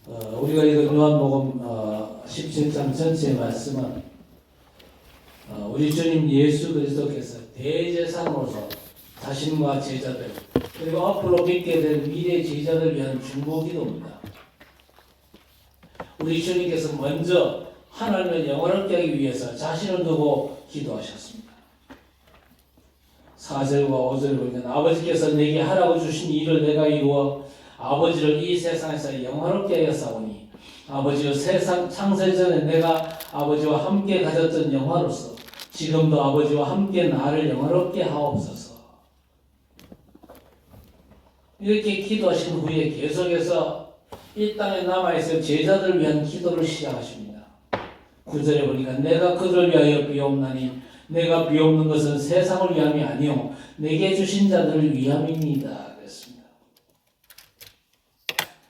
우리가 읽은 요한복음 17장 전체의 말씀은 우리 주님 예수 그리스도께서 대제사장으로서 자신과 제자들 그리고 앞으로 믿게 될 미래 제자들을 위한 중보기도입니다. 우리 주님께서 먼저 하나님을 영원롭게 하기 위해서 자신을 두고 기도하셨습니다. 4절과 5절을 보니까 아버지께서 내게 하라고 주신 일을 내가 이루어 아버지를 이 세상에서 영원롭게 하였사오니 아버지여 세상 창세 전에 내가 아버지와 함께 가졌던 영화로서 지금도 아버지와 함께 나를 영원롭게 하옵소서. 이렇게 기도하신 후에 계속해서 이 땅에 남아있을 제자들을 위한 기도를 시작하십니다. 9절에 보니까 내가 그들을 위하여 비옵나니 내가 비옵는 것은 세상을 위함이 아니요 내게 주신 자들을 위함입니다. 그랬습니다.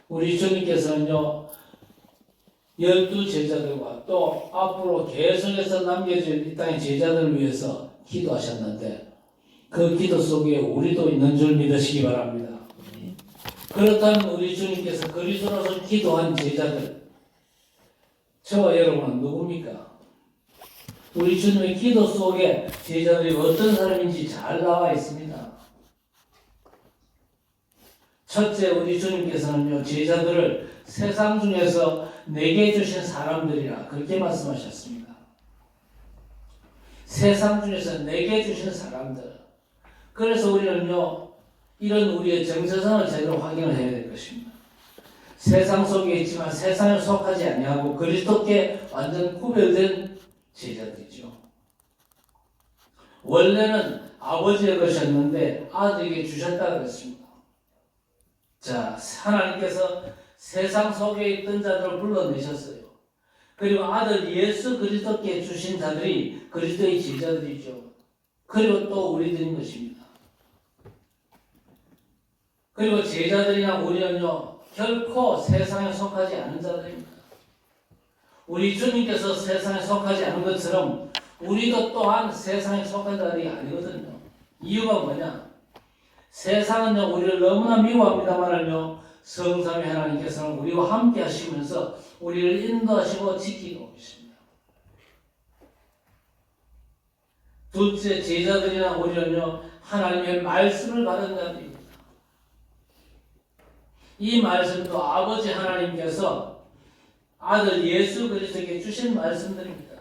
우리 주님께서는요 12제자들과 또 앞으로 계속해서 남겨질 이 땅의 제자들을 위해서 기도하셨는데 그 기도 속에 우리도 있는 줄 믿으시기 바랍니다. 그렇다면 우리 주님께서 그리스도로서 기도한 제자들 저와 여러분은 누굽니까? 우리 주님의 기도 속에 제자들이 어떤 사람인지 잘 나와 있습니다. 첫째, 우리 주님께서는요 제자들을 세상 중에서 내게 주신 사람들이라 그렇게 말씀하셨습니다. 세상 중에서 내게 주신 사람들. 그래서 우리는요 이런 우리의 정체성을 제대로 확인을 해야 될 것입니다. 세상 속에 있지만 세상에 속하지 아니하고 그리스도께 완전 구별된 제자들이죠. 원래는 아버지의 것이었는데 아들에게 주셨다 그랬습니다. 자, 하나님께서 세상 속에 있던 자들을 불러내셨어요. 그리고 아들 예수 그리스도께 주신 자들이 그리스도의 제자들이죠. 그리고 또 우리들인 것입니다. 그리고 제자들이나 우리는요 결코 세상에 속하지 않은 자들입니다. 우리 주님께서 세상에 속하지 않은 것처럼 우리도 또한 세상에 속한 자들이 아니거든요. 이유가 뭐냐? 세상은요 우리를 너무나 미워합니다만은요 성삼위 하나님께서는 우리와 함께 하시면서 우리를 인도하시고 지키고 계십니다. 둘째, 제자들이나 우리는요 하나님의 말씀을 받은 자들입니다. 이 말씀도 아버지 하나님께서 아들 예수 그리스도에게 주신 말씀들입니다.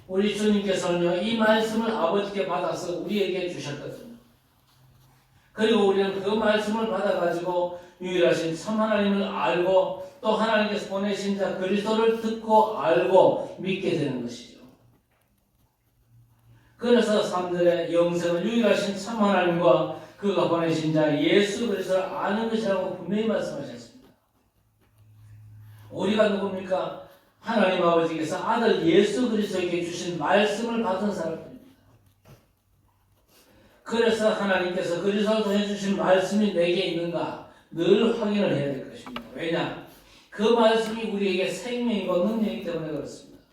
우리 주님께서는요 이 말씀을 아버지께 받아서 우리에게 주셨거든요. 그리고 우리는 그 말씀을 받아가지고 유일하신 참 하나님을 알고 또 하나님께서 보내신 자 그리스도를 듣고 알고 믿게 되는 것이죠. 그래서 사람들의 영생은 유일하신 참 하나님과 그가 보내신 자 예수 그리스도를 아는 것이라고 분명히 말씀하셨습니다. 우리가 누굽니까? 하나님 아버지께서 아들 예수 그리스도에게 주신 말씀을 받은 사람들입니다. 그래서 하나님께서 그리스도를 통해 주신 말씀이 내게 있는가 늘 확인을 해야 될 것입니다. 왜냐? 그 말씀이 우리에게 생명이고 능력이기 때문에 그렇습니다.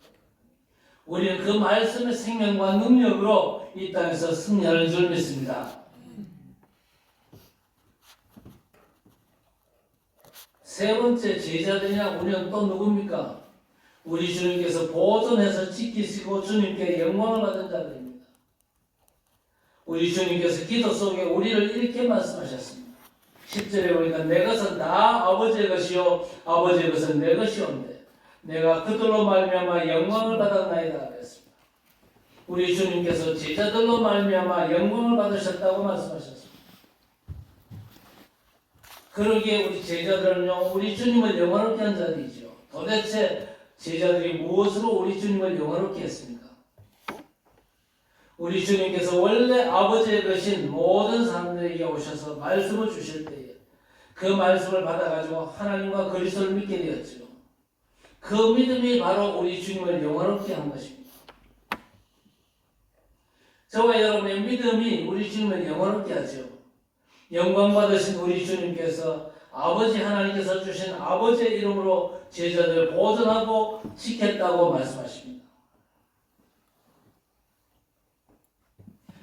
우리는 그 말씀의 생명과 능력으로 이 땅에서 승리하는 줄 믿습니다. 세 번째, 제자들이나 우리는 또 누굽니까? 우리 주님께서 보존해서 지키시고 주님께 영광을 받은 자들입니다. 우리 주님께서 기도 속에 우리를 이렇게 말씀하셨습니다. 10절에 보니까 내 것은 다 아버지의 것이요 아버지의 것은 내 것이온데 내가 그들로 말미암아 영광을 받았나이다 그랬습니다. 우리 주님께서 제자들로 말미암아 영광을 받으셨다고 말씀하셨습니다. 그러기에 우리 제자들은요 우리 주님을 영원롭게 한 자들이죠. 도대체 제자들이 무엇으로 우리 주님을 영원롭게 했습니까? 우리 주님께서 원래 아버지의 것인 모든 사람들에게 오셔서 말씀을 주실 때에 그 말씀을 받아가지고 하나님과 그리스도를 믿게 되었죠. 그 믿음이 바로 우리 주님을 영원롭게 한 것입니다. 저와 여러분의 믿음이 우리 주님을 영원롭게 하죠. 영광 받으신 우리 주님께서 아버지 하나님께서 주신 아버지의 이름으로 제자들을 보존하고 지켰다고 말씀하십니다.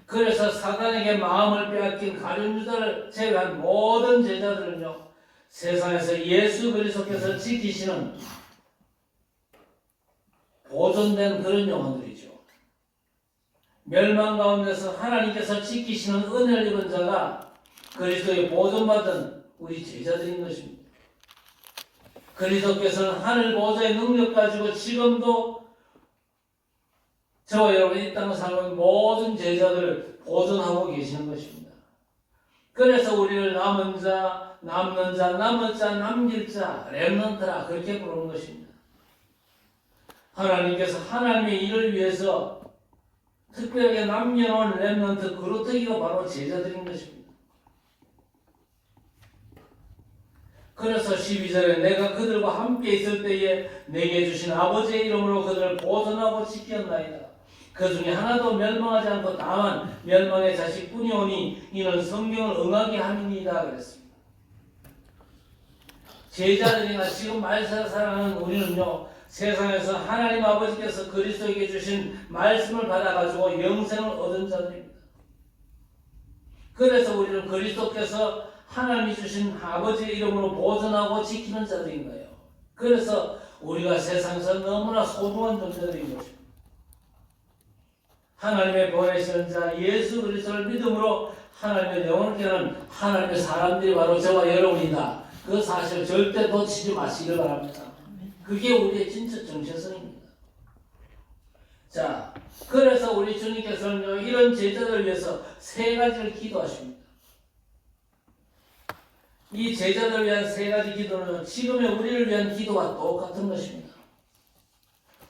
그래서 사단에게 마음을 빼앗긴 가룟 유다를 제외한 모든 제자들은요 세상에서 예수 그리스도께서 지키시는 보존된 그런 영혼들이죠. 멸망 가운데서 하나님께서 지키시는 은혜를 입은 자가 그리스도의 보존받은 우리 제자들인 것입니다. 그리스도께서는 하늘 보좌의 능력 가지고 지금도 저와 여러분이 이 땅을 살고 모든 제자들을 보존하고 계시는 것입니다. 그래서 우리를 남은 자, 남는 자, 남은 자, 남길 자, 렘넌트라 그렇게 부르는 것입니다. 하나님께서 하나님의 일을 위해서 특별하게 남겨놓은 렘넌트 그루터기가 바로 제자들인 것입니다. 그래서 12절에 내가 그들과 함께 있을 때에 내게 주신 아버지의 이름으로 그들을 보존하고 지켰나이다. 그 중에 하나도 멸망하지 않고 다만 멸망의 자식뿐이오니 이는 성경을 응하게 함이니이다 그랬습니다. 제자들이나 지금 말세를 살아가는 우리는요, 세상에서 하나님 아버지께서 그리스도에게 주신 말씀을 받아가지고 영생을 얻은 자들입니다. 그래서 우리는 그리스도께서 하나님이 주신 아버지의 이름으로 보존하고 지키는 자들인 거예요. 그래서 우리가 세상에서 너무나 소중한 존재들인 것입니다. 하나님의 보내시는 자 예수 그리스도를 믿음으로 하나님의 영혼을 깨는 하나님의 사람들이 바로 저와 여러분이다. 그 사실을 절대 놓치지 마시길 바랍니다. 그게 우리의 진짜 정체성입니다. 자, 그래서 우리 주님께서는 이런 제자들을 위해서 세 가지를 기도하십니다. 이 제자들을 위한 세 가지 기도는 지금의 우리를 위한 기도와 똑같은 것입니다.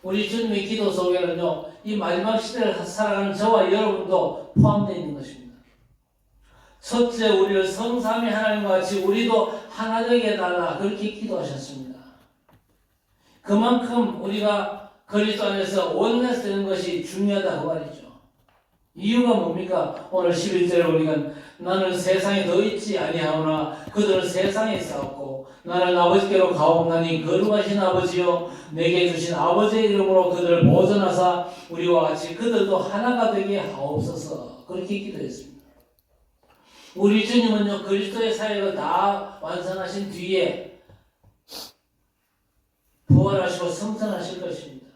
우리 주님의 기도 속에는요, 이 마지막 시대를 살아가는 저와 여러분도 포함되어 있는 것입니다. 첫째, 우리를 성삼위 하나님과 같이 우리도 하나 되게 해달라 그렇게 기도하셨습니다. 그만큼 우리가 그리스도 안에서 원내스 되는 것이 중요하다고 말이죠. 이유가 뭡니까? 오늘 11절에 보니까 나는 세상에 더 있지 아니하오나 그들은 세상에 있사옵고 나는 아버지께로 가옵나니 거룩하신 아버지여 내게 주신 아버지의 이름으로 그들을 보존하사 우리와 같이 그들도 하나가 되게 하옵소서 그렇게 기도했습니다. 우리 주님은요 그리스도의 사역을 다 완성하신 뒤에 부활하시고 승천하실 것입니다.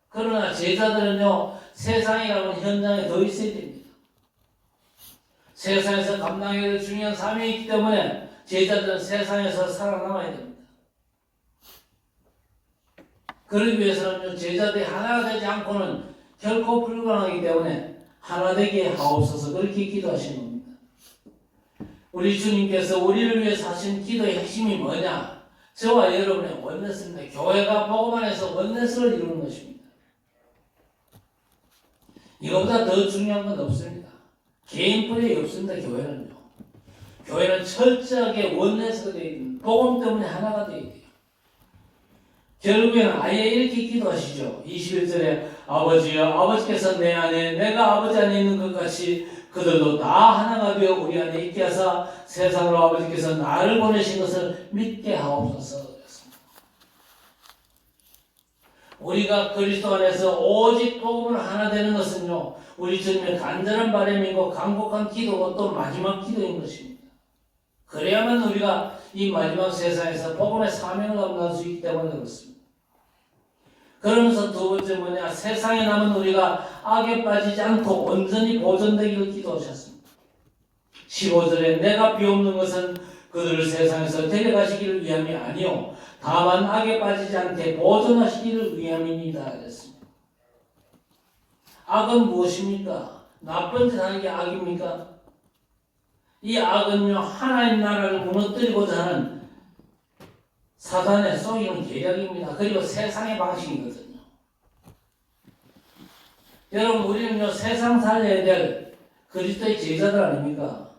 그러나 제자들은요 세상이라는 현장에 더 있어야 됩니다. 세상에서 감당해야 될 중요한 사명이 있기 때문에 제자들은 세상에서 살아남아야 됩니다. 그러기 위해서는 제자들이 하나가 되지 않고는 결코 불가능하기 때문에 하나 되게 하옵소서 그렇게 기도하신 겁니다. 우리 주님께서 우리를 위해서 하신 기도의 핵심이 뭐냐? 저와 여러분의 원내스입니다. 교회가 복음 안에서 원내스를 이루는 것입니다. 이거보다 더 중요한 건 없습니다. 개인 플레이 없습니다. 교회는요. 교회는 철저하게 원내스가 되어야 됩니다. 복음 때문에 하나가 되어야 돼요. 결국에는 아예 이렇게 기도하시죠. 21절에 아버지여 아버지께서 내 안에 내가 아버지 안에 있는 것 같이 그들도 다 하나가 되어 우리 안에 있게 하사 세상으로 아버지께서 나를 보내신 것을 믿게 하옵소서. 우리가 그리스도 안에서 오직 복음을 하나 되는 것은요 우리 주님의 간절한 바람이고 간곡한 기도고 또 마지막 기도인 것입니다. 그래야만 우리가 이 마지막 세상에서 복음의 사명을 감당할 수 있기 때문에 그렇습니다. 그러면서 두 번째 뭐냐, 세상에 남은 우리가 악에 빠지지 않고 온전히 보존되기를 기도하셨습니다. 15절에 내가 비옵는 것은 그들을 세상에서 데려가시기를 위함이 아니요 다만 악에 빠지지 않게 보존하시기를 위함입니다. 그랬습니다. 악은 무엇입니까? 나쁜 짓 하는 게 악입니까? 이 악은요 하나님 나라를 무너뜨리고자 하는 사단의 속이는 계략입니다. 그리고 세상의 방식이거든요. 여러분 우리는요 세상 살려야 될 그리스도의 제자들 아닙니까?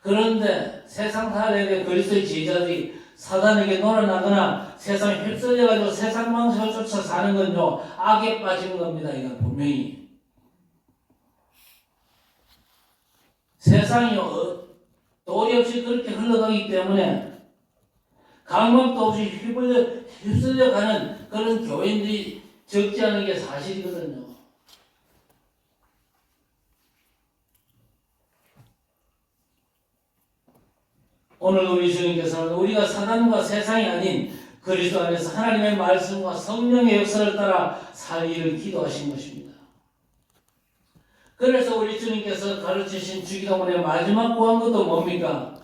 그런데 세상 살려야 될 그리스도의 제자들이 사단에게 놀아나거나 세상에 휩쓸려가지고 세상 방식을 쫓아 사는 건요 악에 빠지는 겁니다. 이건 분명히 세상이요 도리 없이 그렇게 흘러가기 때문에 감각도 없이 휩쓸려가는 그런 교인들이 적지 않은 게 사실이거든요. 오늘 우리 주님께서는 우리가 사단과 세상이 아닌 그리스도 안에서 하나님의 말씀과 성령의 역사를 따라 살기를 기도하신 것입니다. 그래서 우리 주님께서 가르치신 주기도문의 마지막 구한것도 뭡니까?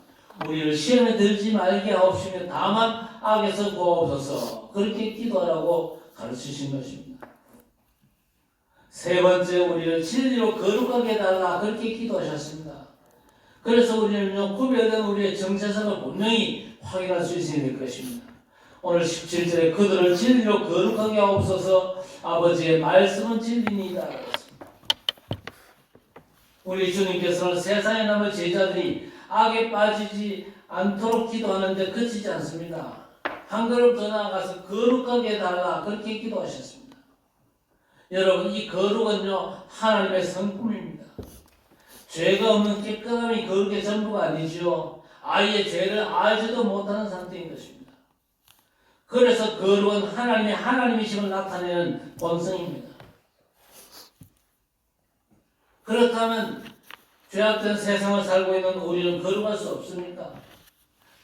우리를 시험에 들지 말게 하옵시며 다만 악에서 구하옵소서, 그렇게 기도하라고 가르치신 것입니다. 세 번째, 우리를 진리로 거룩하게 해달라, 그렇게 기도하셨습니다. 그래서 우리는요, 구별된 우리의 정체성을 분명히 확인할 수 있어야 될 것입니다. 오늘 17절에 그들을 진리로 거룩하게 하옵소서, 아버지의 말씀은 진리니이다. 우리 주님께서는 세상에 남은 제자들이 악에 빠지지 않도록 기도하는데 그치지 않습니다. 한 걸음 더 나아가서 거룩하게 해달라, 그렇게 기도하셨습니다. 여러분, 이 거룩은요, 하나님의 성품입니다. 죄가 없는 깨끗함이 거룩의 전부가 아니죠. 아예 죄를 알지도 못하는 상태인 것입니다. 그래서 거룩은 하나님의 하나님이심을 나타내는 본성입니다. 그렇다면 죄악된 세상을 살고 있는 우리는 거룩할 수 없습니까?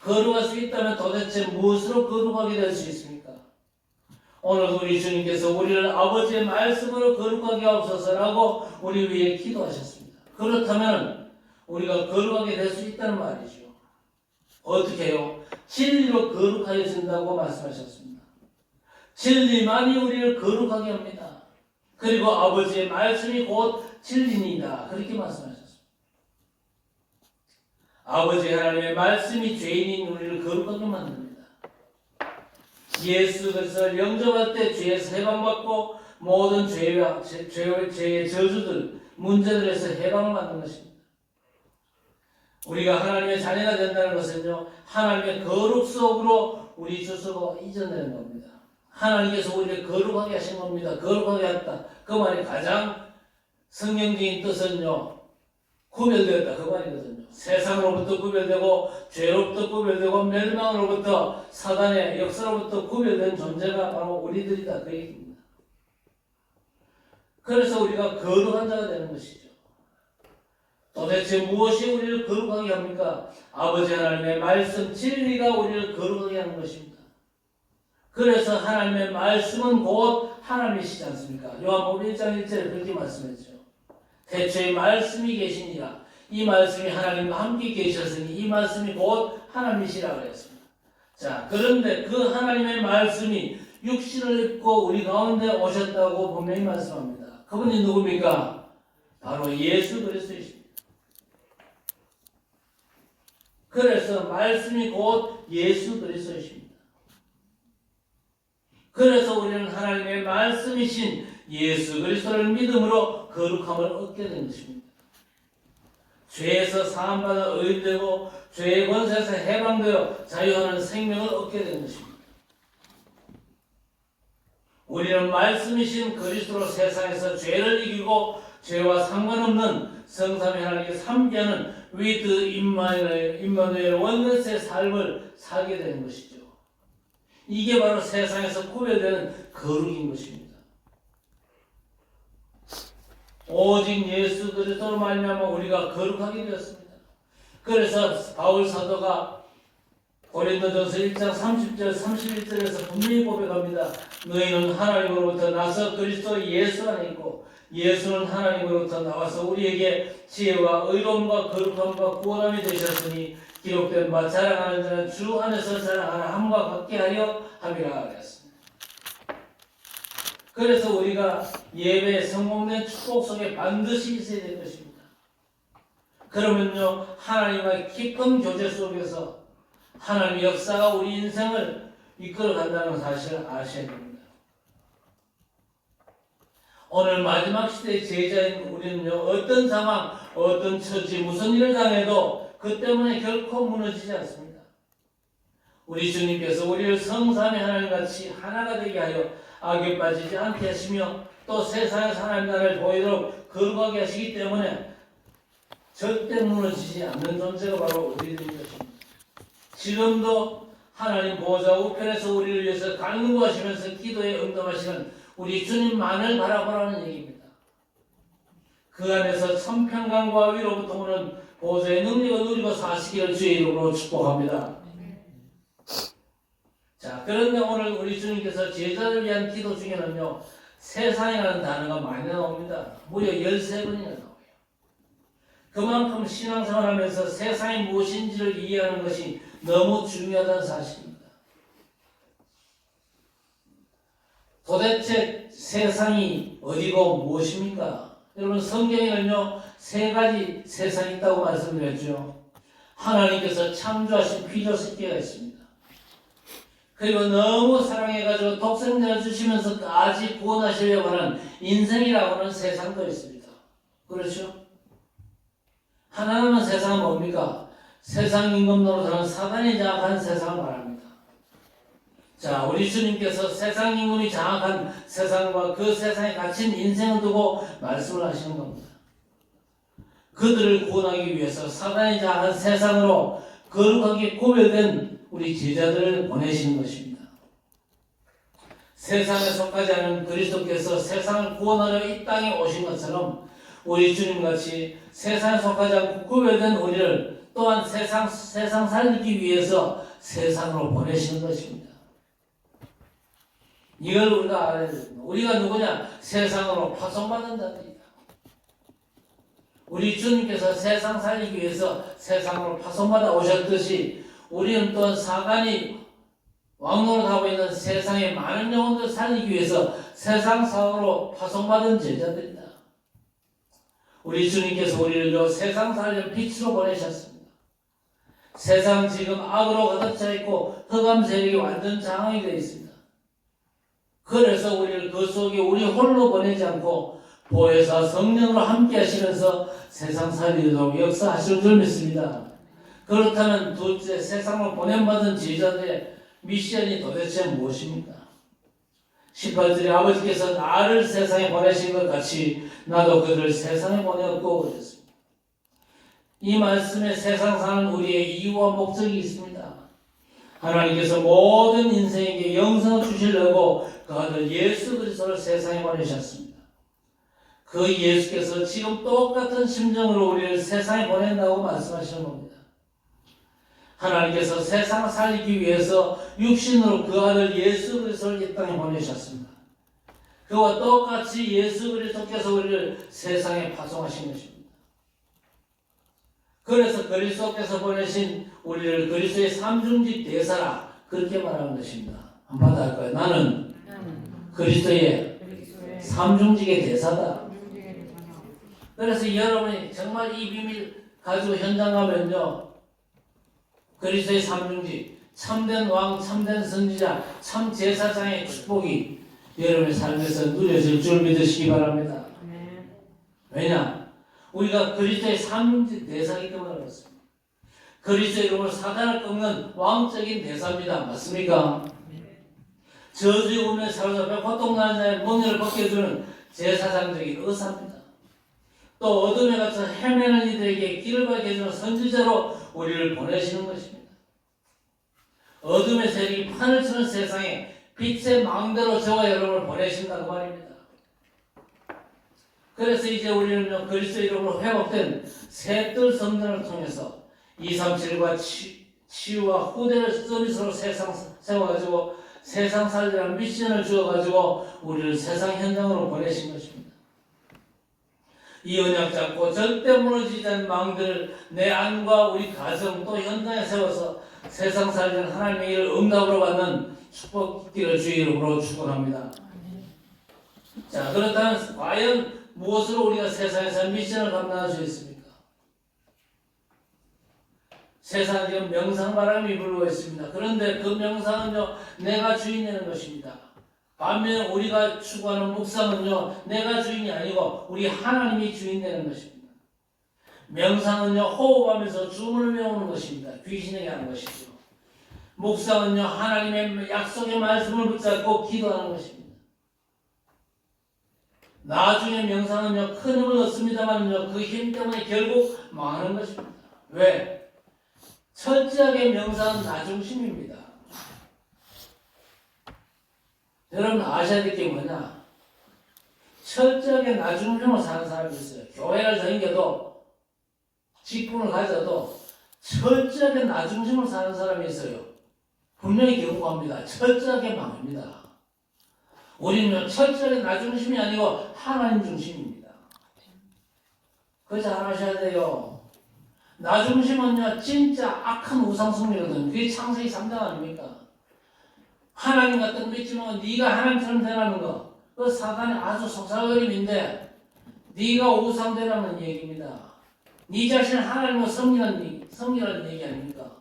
거룩할 수 있다면 도대체 무엇으로 거룩하게 될 수 있습니까? 오늘 우리 주님께서 우리를 아버지의 말씀으로 거룩하게 하옵소서라고 우리 위해 기도하셨습니다. 그렇다면 우리가 거룩하게 될 수 있다는 말이죠. 어떻게 해요? 진리로 거룩하게 된다고 말씀하셨습니다. 진리만이 우리를 거룩하게 합니다. 그리고 아버지의 말씀이 곧 진리니이다, 그렇게 말씀하셨습니다. 아버지 하나님의 말씀이 죄인인 우리를 거룩하게 만듭니다. 예수 그리스도를 영접할 때 죄에서 해방받고 모든 죄의 저주들, 문제들에서 해방을 받는 것입니다. 우리가 하나님의 자녀가 된다는 것은요, 하나님의 거룩 속으로 우리 주소가 이전되는 겁니다. 하나님께서 우리를 거룩하게 하신 겁니다. 거룩하게 했다. 그 말이 가장 성경적인 뜻은요, 구별되었다, 그 말이거든요. 세상으로부터 구별되고 죄로부터 구별되고 멸망으로부터 사단의 역사로부터 구별된 존재가 바로 우리들이다, 그 얘기입니다. 그래서 우리가 거룩한 자가 되는 것이죠. 도대체 무엇이 우리를 거룩하게 합니까? 아버지 하나님의 말씀 진리가 우리를 거룩하게 하는 것입니다. 그래서 하나님의 말씀은 곧 하나님이시지 않습니까? 요한복음 1장 1절에 그렇게 말씀했죠. 태초에 말씀이 계시니라. 이 말씀이 하나님과 함께 계셨으니 이 말씀이 곧 하나님이시라고 했습니다. 자, 그런데 그 하나님의 말씀이 육신을 입고 우리 가운데 오셨다고 분명히 말씀합니다. 그분이 누굽니까? 바로 예수 그리스도이십니다. 그래서 말씀이 곧 예수 그리스도이십니다. 그래서 우리는 하나님의 말씀이신 예수 그리스도를 믿음으로 거룩함을 얻게 된 것입니다. 죄에서 사함받아 의인되고 죄의 권세에서 해방되어 자유하는 생명을 얻게 된 것입니다. 우리는 말씀이신 그리스도로 세상에서 죄를 이기고 죄와 상관없는 성삼위 하나님께 삼기하는 위드 임마누엘 원내스의 삶을 살게 되는 것이죠. 이게 바로 세상에서 구별되는 거룩인 것입니다. 오직 예수 그리스도로 말미암아 우리가 거룩하게 되었습니다. 그래서 바울 사도가 고린도전서 1장 30절 31절에서 분명히 고백합니다. 너희는 하나님으로부터 나서 그리스도 예수 안에 있고 예수는 하나님으로부터 나와서 우리에게 지혜와 의로움과 거룩함과 구원함이 되셨으니 기록된 바 자랑하는 자는 주 안에서 자랑하나 함과 같게 하려 함이라 그랬습니다. 그래서 우리가 예배의 성공된 축복 속에 반드시 있어야 될 것입니다. 그러면요, 하나님과의 깊은 교제 속에서 하나님의 역사가 우리 인생을 이끌어 간다는 사실을 아셔야 됩니다. 오늘 마지막 시대의 제자인 우리는요, 어떤 상황, 어떤 처지, 무슨 일을 당해도 그 때문에 결코 무너지지 않습니다. 우리 주님께서 우리를 성삼위 하나님같이 하나가 되게 하여 악에 빠지지 않게 하시며 또 세상에서 하나님 나라를 보이도록 거룩하게 하시기 때문에 절대 무너지지 않는 존재가 바로 우리들인 것입니다. 지금도 하나님 보호자 우편에서 우리를 위해서 간구하시면서 기도에 응답하시는 우리 주님만을 바라보라는 얘기입니다. 그 안에서 천평강과 위로부터 오는 보좌의 능력을 누리고 사시기를 주의 이름으로 축복합니다. 자, 그런데 오늘 우리 주님께서 제자를 위한 기도 중에는요, 세상이라는 단어가 많이 나옵니다. 무려 13번이나 나와요. 그만큼 신앙생활하면서 세상이 무엇인지를 이해하는 것이 너무 중요하다는 사실입니다. 도대체 세상이 어디고 무엇입니까? 여러분, 성경에는요, 3가지 세상이 있다고 말씀드렸죠. 하나님께서 창조하신 피조세계가 있습니다. 그리고 너무 사랑해가지고 독생자를 주시면서까지 구원하시려고 하는 인생이라고 하는 세상도 있습니다. 그렇죠? 하나님은 세상은 뭡니까? 세상 임금 노릇하는 사단이 장악한 세상을 말합니다. 자, 우리 주님께서 세상 임금이 장악한 세상과 그 세상에 갇힌 인생을 두고 말씀을 하시는 겁니다. 그들을 구원하기 위해서 사단이 장악한 세상으로 거룩하게 구별된 우리 제자들을 보내시는 것입니다. 세상에 속하지 않은 그리스도께서 세상을 구원하려 이 땅에 오신 것처럼 우리 주님같이 세상에 속하지 않고 구별된 우리를 또한 세상 살리기 위해서 세상으로 보내시는 것입니다. 이걸 우리가 알아야 됩니다. 우리가 누구냐? 세상으로 파송받은 자들이다. 우리 주님께서 세상 살리기 위해서 세상으로 파송받아 오셨듯이 우리는 또한 사단이 왕노릇하고 있는 세상의 많은 영혼들을 살리기 위해서 세상 사업으로 파송받은 제자들이다. 우리 주님께서 우리를 요 세상 살리는 빛으로 보내셨습니다. 세상 지금 악으로 가득 차 있고 흑암 세력이 완전 장악이 되어 있습니다. 그래서 우리를 그 속에 우리 홀로 보내지 않고 보혜사 성령으로 함께 하시면서 세상 살리도록 역사하실 줄 믿습니다. 그렇다면 도대체 세상으로 보냄받은 제자들의 미션이 도대체 무엇입니까? 18절에 아버지께서 나를 세상에 보내신 것 같이 나도 그들을 세상에 보내었고 그랬습니다. 이 말씀에 세상 사는 우리의 이유와 목적이 있습니다. 하나님께서 모든 인생에게 영생을 주시려고 그 아들 예수 그리스도를 세상에 보내셨습니다. 그 예수께서 지금 똑같은 심정으로 우리를 세상에 보낸다고 말씀하시는 겁니다. 하나님께서 세상을 살리기 위해서 육신으로 그 아들 예수 그리스도를 이 땅에 보내셨습니다. 그와 똑같이 예수 그리스도께서 우리를 세상에 파송하신 것입니다. 그래서 그리스도께서 보내신 우리를 그리스도의 삼중직 대사라 그렇게 말하는 것입니다. 한번 받아할까요? 나는 그리스도의 삼중직의 대사다. 그래서 여러분이 정말 이 비밀 가지고 현장 가면요, 그리스도의 삼중직, 참된 왕, 참된 선지자, 참 제사장의 축복이 여러분의 삶에서 누려질 줄 믿으시기 바랍니다. 왜냐? 우리가 그리스도의 삼중직 대사이기 때문에 그렇습니다. 그리스도의 이름으로 사단을 꺾는 왕적인 대사입니다. 맞습니까? 저주의 운명에 사로잡혀 고통나는 자의 문제를 벗겨주는 제사장적인 의사입니다. 또 어둠에 갇혀 헤매는 이들에게 길을 밝게 해주는 선지자로 우리를 보내시는 것입니다. 어둠의 세력이 판을 치는 세상에 빛의 망대로 저와 여러분을 보내신다고 말입니다. 그래서 이제 우리는 그리스도 이름으로 회복된 새뜰 성전을 통해서 237과 치유와 후대를 서비스로 세상 세워가지고 세상 살리라는 미션을 주어가지고 우리를 세상 현장으로 보내신 것입니다. 이 언약 잡고 절대 무너지지 않는 망대를 내 안과 우리 가정 또 현장에 세워서 세상 살리는 하나님의 일을 응답으로 받는 축복기를 주의 이름으로 축원합니다. 자, 그렇다면 과연 무엇으로 우리가 세상에서 미션을 감당할 수 있습니까? 세상에 지금 명상바람이 불고 있습니다. 그런데 그 명상은요, 내가 주인 되는 것입니다. 반면에 우리가 추구하는 묵상은요, 내가 주인이 아니고 우리 하나님이 주인 되는 것입니다. 명상은요, 호흡하면서 주문을 외우는 것입니다. 귀신에게 하는 것이죠. 묵상은요, 하나님의 약속의 말씀을 붙잡고 기도하는 것입니다. 나중에 명상은요, 큰 힘을 얻습니다만요, 그 힘 때문에 결국 망하는 것입니다. 왜? 철저하게 명상은 나 중심입니다. 여러분 아셔야 될 게 뭐냐? 철저하게 나 중심으로 사는 사람이 있어요. 교회를 다니겨도 직분을 가져도 철저하게 나 중심으로 사는 사람이 있어요. 분명히 경고합니다. 철저하게 망합니다. 우리는 철저하게 나 중심이 아니고 하나님 중심입니다. 그거 잘 아셔야 돼요. 나 중심은요 진짜 악한 우상숭배거든요. 그게 창세기 3장 아닙니까? 하나님 같은 거 믿지만 네가 하나님처럼 되라는 거, 그 사단의 아주 속삭임인데 네가 우상 되라는 얘기입니다. 네 자신을 하나님으로 섬기라는 얘기 아닙니까?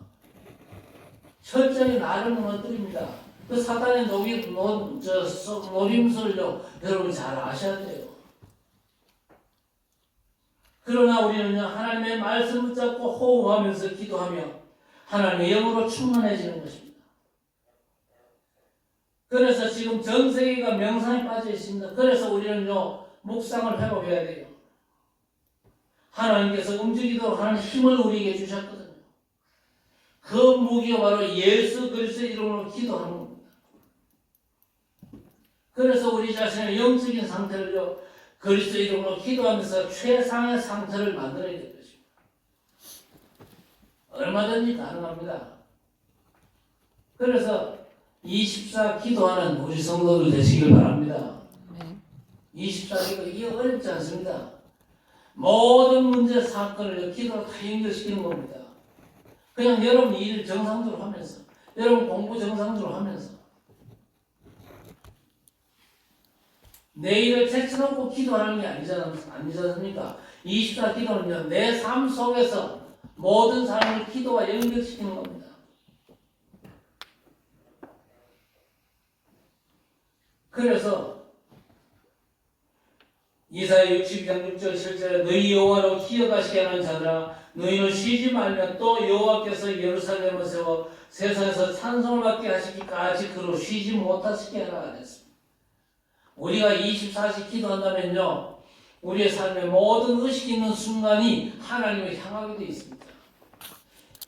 철저히 나를 무너뜨립니다. 그 사단의 노림수를요 여러분 잘 아셔야 돼요. 그러나 우리는요 하나님의 말씀 붙잡고 호흡하면서 기도하며 하나님의 영으로 충만해지는 것입니다. 그래서 지금 전 세계가 명상에 빠져 있습니다. 그래서 우리는요 묵상을 회복해야 돼요. 하나님께서 움직이도록 하는 힘을 우리에게 주셨거든요. 그 무기가 바로 예수 그리스도의 이름으로 기도하는 겁니다. 그래서 우리 자신의 영적인 상태를요 그리스도의 이름으로 기도하면서 최상의 상태를 만들어야 될 것입니다. 얼마든지 가능합니다. 그래서 24 기도하는 우리 성도들 되시길 바랍니다. 24 기도 이게 어렵지 않습니다. 모든 문제 사건을 기도로 다 연결시키는 겁니다. 그냥 여러분 일 정상적으로 하면서 여러분 공부 정상적으로 하면서 내일을 제쳐놓고 기도하는 게 아니지 않습니까? 24 기도는요 내 삶 속에서 모든 사람을 기도와 연결시키는 겁니다. 그래서 이사야 62장 6절 7절에 너희 여호와로 기억하시게 하는 자들아 너희는 쉬지 말며 또 여호와께서 예루살렘을 세워 세상에서 찬송을 받게 하시기까지 그로 쉬지 못하시게 하라 그랬습니다. 우리가 24시 기도한다면요 우리의 삶의 모든 의식이 있는 순간이 하나님을 향하게 되어 있습니다.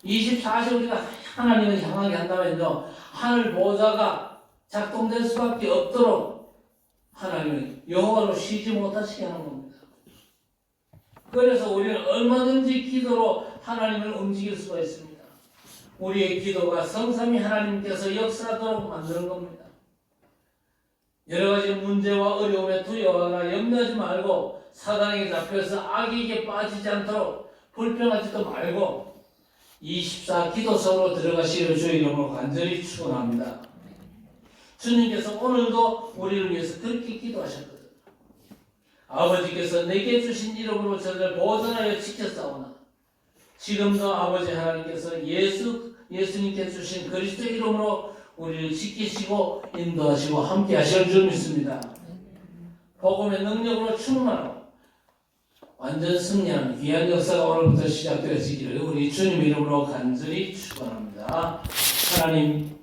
24시 우리가 하나님을 향하게 한다면요 하늘 보좌가 작동될 수밖에 없도록 하나님을 여호와로 쉬지 못하시게 하는 겁니다. 그래서 우리는 얼마든지 기도로 하나님을 움직일 수가 있습니다. 우리의 기도가 성삼위 하나님께서 역사하도록 만드는 겁니다. 여러 가지 문제와 어려움에 두려워하거나 염려하지 말고 사단에게 잡혀서 악에게 빠지지 않도록 불평하지도 말고 24 기도 속으로 들어가시기를 주의 이름으로 간절히 축원합니다. 주님께서 오늘도 우리를 위해서 그렇게 기도하셨거든요. 아버지께서 내게 주신 이름으로 저를 보존하여 지켰사오나 지금도 아버지 하나님께서 예수님께 주신 그리스도의 이름으로 우리를 지키시고 인도하시고 함께 하실 줄 믿습니다. 복음의 능력으로 충만하고 완전 승리하는 귀한 역사가 오늘부터 시작되어지기를 우리 주님 이름으로 간절히 축원합니다. 하나님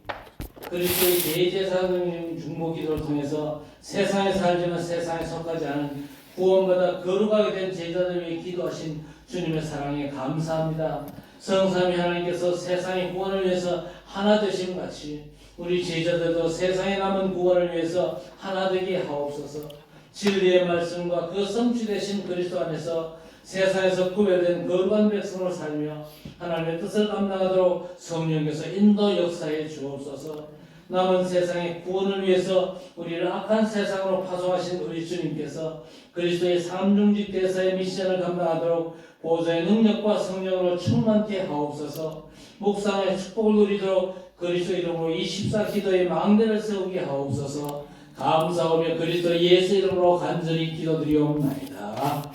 그리스도의 대제사장님 중보기도를 통해서 세상에 살지만 세상에 속하지 않은 구원받아 거룩하게 된 제자들 위해 기도하신 주님의 사랑에 감사합니다. 성삼위 하나님께서 세상의 구원을 위해서 하나 되심 같이 우리 제자들도 세상에 남은 구원을 위해서 하나 되게 하옵소서. 진리의 말씀과 그 성취되신 그리스도 안에서 세상에서 구별된 거룩한 백성으로 살며 하나님의 뜻을 감당하도록 성령께서 인도 역사해 주옵소서. 남은 세상의 구원을 위해서 우리를 악한 세상으로 파송하신 우리 주님께서 그리스도의 삼중직 대사의 미션을 감당하도록 보좌의 능력과 성령으로 충만케 하옵소서. 묵상의 축복을 누리도록 그리스도 이름으로 24 기도의 망대를 세우게 하옵소서. 감사하며 그리스도 예수 이름으로 간절히 기도드리옵나이다.